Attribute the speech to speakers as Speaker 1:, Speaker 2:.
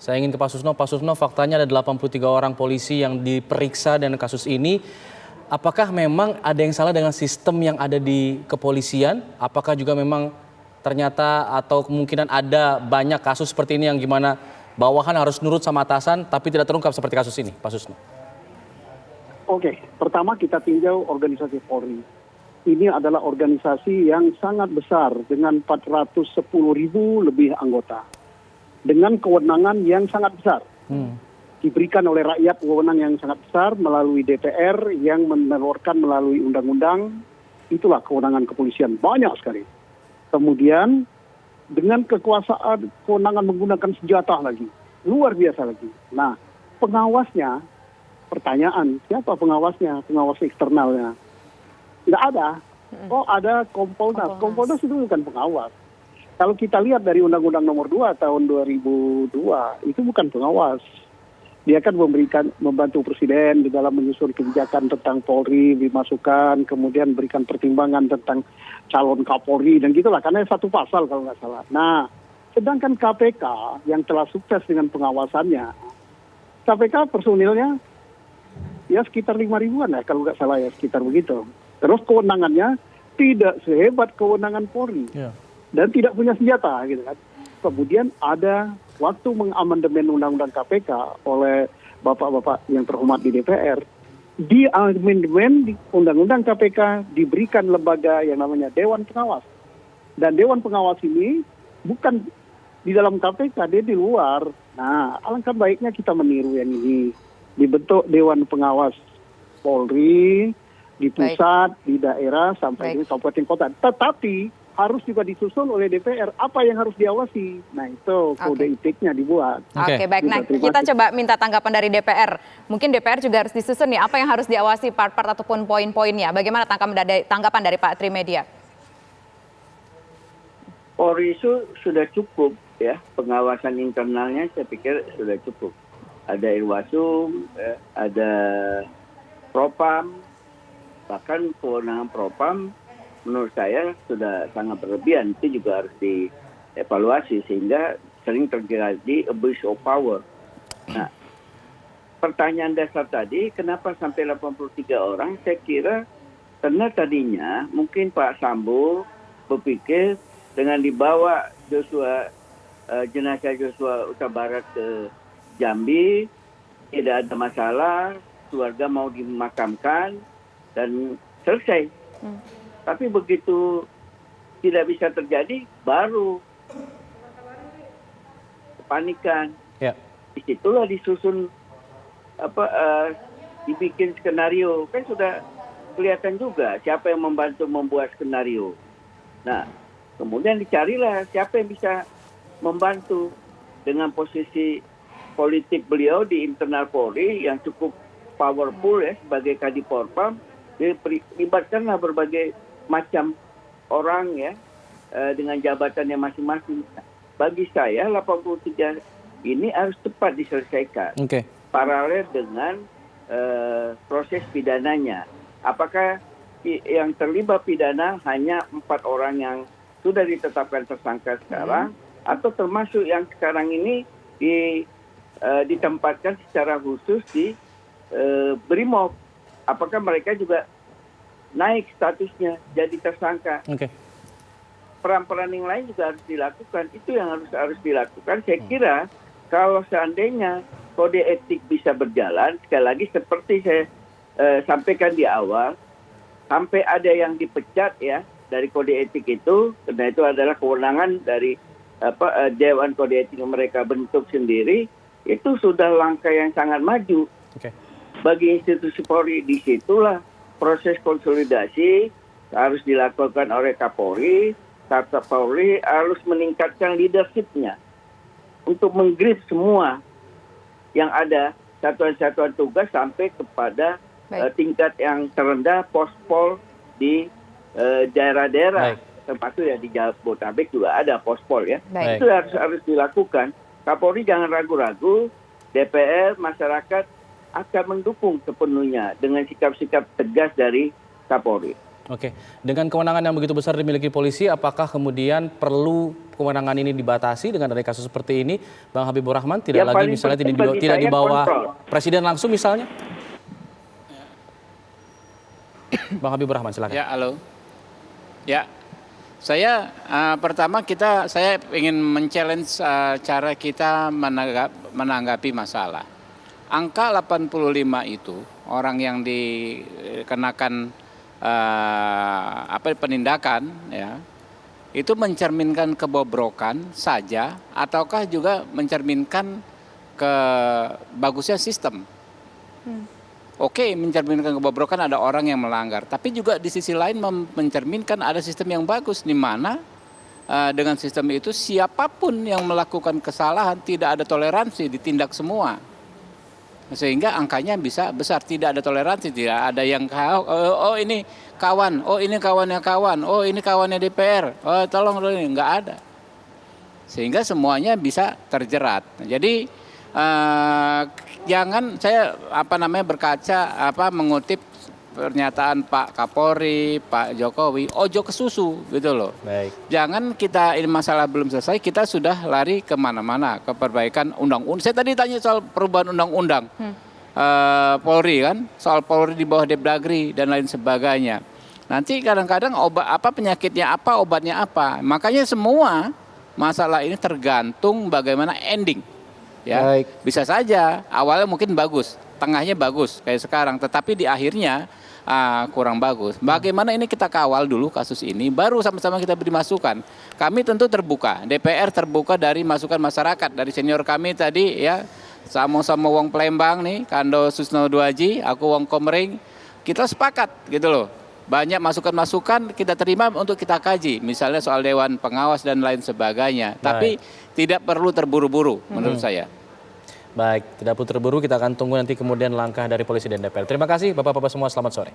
Speaker 1: Saya ingin ke Pak Susno. Pak Susno, faktanya ada 83 orang polisi yang diperiksa dan kasus ini. Apakah memang ada yang salah dengan sistem yang ada di kepolisian? Apakah juga memang ternyata atau kemungkinan ada banyak kasus seperti ini yang gimana bawahan harus nurut sama atasan tapi tidak terungkap seperti kasus ini, Pak Susno?
Speaker 2: Oke, pertama kita tinjau organisasi Polri. Ini adalah organisasi yang sangat besar dengan 410.000 lebih anggota. Dengan kewenangan yang sangat besar. Diberikan oleh rakyat kewenangan yang sangat besar melalui DPR yang menelurkan melalui undang-undang. Itulah kewenangan kepolisian, banyak sekali. Kemudian dengan kekuasaan, kewenangan menggunakan senjata lagi. Luar biasa lagi. Nah, pengawasnya, pertanyaan, siapa pengawasnya? Pengawas eksternalnya. Nggak ada. Oh, ada Kompolnas. Kompolnas itu bukan pengawas. Kalau kita lihat dari Undang-Undang Nomor 2 tahun 2002, itu bukan pengawas. Dia kan membantu Presiden di dalam menyusun kebijakan tentang Polri, dimasukkan, kemudian berikan pertimbangan tentang calon Kapolri, dan gitulah. Karena satu pasal kalau nggak salah. Nah, sedangkan KPK yang telah sukses dengan pengawasannya, KPK personilnya ya sekitar 5.000-an ya, kalau nggak salah ya, sekitar begitu. Terus kewenangannya tidak sehebat kewenangan Polri. Dan tidak punya senjata gitu kan. Kemudian ada waktu mengamandemen Undang-Undang KPK oleh bapak-bapak yang terhormat di DPR, di amandemen di Undang-Undang KPK diberikan lembaga yang namanya Dewan Pengawas. Dan Dewan Pengawas ini bukan di dalam KPK, dia di luar. Nah, alangkah baiknya kita meniru yang ini. Dibentuk Dewan Pengawas Polri di pusat, di daerah, sampai di kabupaten kota. Tetapi harus juga disusun oleh DPR apa yang harus diawasi. Nah, itu kode etiknya dibuat.
Speaker 3: Oke, baik. Nah, kita coba minta tanggapan dari DPR. Mungkin DPR juga harus disusun nih apa yang harus diawasi part-part ataupun poin-poinnya. Bagaimana tanggapan dari Pak Trimedia?
Speaker 4: Polri itu sudah cukup ya, pengawasan internalnya saya pikir sudah cukup. Ada Irwasum, ada Propam, bahkan kewenangan Propam menurut saya sudah sangat berlebihan. Itu juga harus dievaluasi sehingga sering terjadi abuse of power. Nah, pertanyaan dasar tadi, kenapa sampai 83 orang? Saya kira karena tadinya mungkin Pak Sambo berpikir dengan dibawa jenazah Joshua Huta Barat ke Jambi, tidak ada masalah, keluarga mau dimakamkan dan selesai. Tapi begitu tidak bisa terjadi, baru kepanikan. Disitulah disusun dibikin skenario. Kan sudah kelihatan juga siapa yang membantu membuat skenario. Nah, kemudian dicarilah siapa yang bisa membantu dengan posisi politik beliau di internal Polri yang cukup powerful ya sebagai Kadipropam. Dilibatkanlah berbagai macam orang ya dengan jabatannya masing-masing. Bagi saya 83 ini harus cepat diselesaikan. Paralel dengan proses pidananya. Apakah yang terlibat pidana hanya 4 orang yang sudah ditetapkan tersangka sekarang atau termasuk yang sekarang ini ditempatkan secara khusus di Brimob? Apakah mereka juga naik statusnya jadi tersangka? Peran-peran yang lain juga harus dilakukan. Itu yang harus dilakukan. Saya kira kalau seandainya kode etik bisa berjalan, sekali lagi seperti saya sampaikan di awal, sampai ada yang dipecat ya dari kode etik itu, karena itu adalah kewenangan dari Dewan Kode Etik yang mereka bentuk sendiri, itu sudah langkah yang sangat maju. Bagi institusi Polri, disitulah proses konsolidasi harus dilakukan oleh Kapolri. Kapolri harus meningkatkan leadership-nya untuk menggrip semua yang ada, satuan-satuan tugas sampai kepada tingkat yang terendah, pospol di daerah-daerah, termasuk ya di Jabodetabek juga ada pospol ya. Itu harus dilakukan. Kapolri jangan ragu-ragu, DPR, masyarakat akan mendukung sepenuhnya dengan sikap-sikap tegas dari Kapolri.
Speaker 1: Oke, dengan kewenangan yang begitu besar dimiliki polisi, apakah kemudian perlu kewenangan ini dibatasi dengan ada kasus seperti ini, Bang Habibur Rahman? Tidak lagi misalnya tidak di bawah presiden langsung misalnya? Bang Habibur Rahman, silakan.
Speaker 5: Ya, halo. Ya, saya pertama saya ingin men-challenge cara kita menanggapi masalah. Angka 85 itu orang yang dikenakan penindakan, ya, itu mencerminkan kebobrokan saja, ataukah juga mencerminkan bagusnya sistem? Oke, mencerminkan kebobrokan ada orang yang melanggar, tapi juga di sisi lain mencerminkan ada sistem yang bagus, di mana dengan sistem itu siapapun yang melakukan kesalahan tidak ada toleransi, ditindak semua. Sehingga angkanya bisa besar, tidak ada toleransi, tidak ada yang oh ini kawan, oh ini kawannya kawan, oh ini kawannya DPR, oh tolong ini, nggak ada. Sehingga semuanya bisa terjerat. Jadi jangan saya berkaca mengutip pernyataan Pak Kapolri, Pak Jokowi, ojo ke susu gitu loh.
Speaker 1: Baik.
Speaker 5: Jangan kita ini masalah belum selesai, kita sudah lari kemana-mana ke perbaikan undang-undang. Saya tadi tanya soal perubahan undang-undang Polri kan, soal Polri di bawah Depdagri dan lain sebagainya. Nanti kadang-kadang penyakitnya apa, obatnya apa. Makanya semua masalah ini tergantung bagaimana ending. Ya,
Speaker 1: Baik.
Speaker 5: Bisa saja awalnya mungkin bagus, tengahnya bagus kayak sekarang, tetapi di akhirnya kurang bagus. Bagaimana ini kita kawal dulu kasus ini, baru sama-sama kita beri masukan. Kami tentu terbuka, DPR terbuka dari masukan masyarakat, dari senior kami tadi ya, sama-sama Wong Plembang nih, Kando Susno Duaji, aku Wong Komering, kita sepakat gitu loh. Banyak masukan-masukan kita terima untuk kita kaji, misalnya soal Dewan Pengawas dan lain sebagainya. Tapi tidak perlu terburu-buru menurut saya.
Speaker 1: Baik, tidak perlu terburu, kita akan tunggu nanti kemudian langkah dari polisi dan DPR. Terima kasih Bapak-Bapak semua, selamat sore.